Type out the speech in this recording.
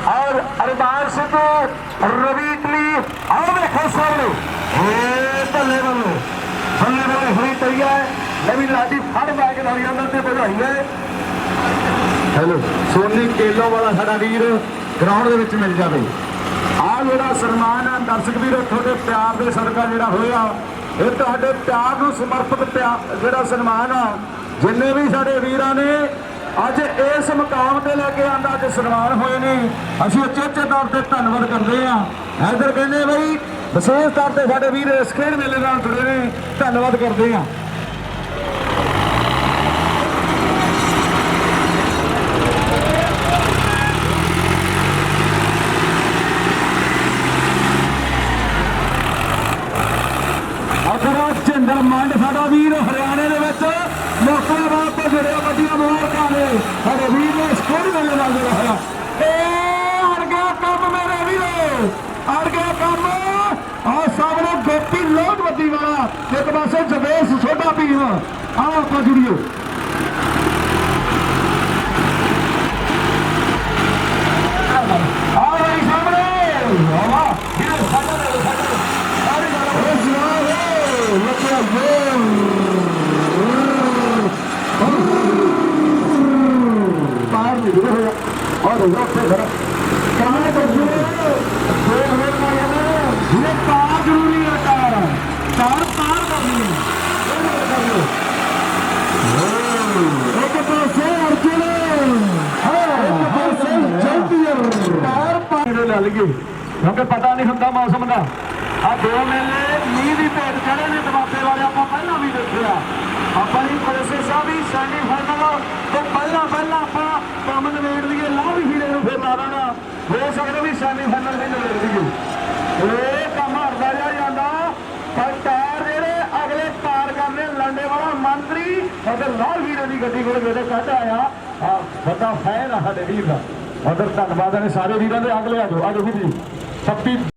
और अरमान सिद्धू रवि इटली आओ देखो सामने बल्ले बल्ले बल्ले बल्ले हुई तैयार नवी लाडी फड़ बैग हरियाणा से बधाई है। हेलो सोनी केलो वाला साडा वीर ग्राउंड दे विच मिल जावे। आ जिहड़ा सन्मान है दर्शक वीर थोड़े प्यार दे सदका जिहड़ा होया ये तुहाडे प्यार नूं समर्पित प्यार जिहड़ा सन्मान आ जिन्ने भी साडे वीरां ने अज इस मुकाम से लैके आंदा अज सन्मान होए ने असीं उचेचे तौर पर धन्नवाद करते हैं। इधर कहने बई विशेष तौर पर साडे वीर इस खेड मेले नाल जुड़े ने धन्नवाद करते हैं। झिंदर मंड साडा वीर हरियाणे दे विच मोकलाबाद तो जुड़िया वड्डियां मुबारकां ने साडे वीर ने स्कोर मेले नाल जुड़िया होया। अड़ गया कम मेरे वीरो अड़ गया कम। आ सामने गोपी लोट वड्डी वाला एक पासे जवेश सोडा भीम आओ आपां जुड़ियो। आ भाई सामने वाह वीर साडा जरूरी है कार कार पार करनी एक पासे अर्जुन कार पार लग गई क्योंकि पता नहीं होता मौसम का। आ दो मेले मीह की भेट चढ़े ने दबाते वाले आप पहला भी देखा अपनी कोशिश आ भी सैमीफाइनल तो पहला आप काम नवेड़ दिए ला भी हीरे फिर ला देना हो सकता भी सैमीफाइनल भी नवेड़ दिए ये काम हरदा जाता पर टायर जेडे अगले पार करने लांडे वाला मंत्री अगर लाल हीरे की गड्डी को मेरे कट आया बड़ा फैन है साडे वीर का। उधर धन्यवाद ने सारे वीरों के अगले आ जाओ जी 26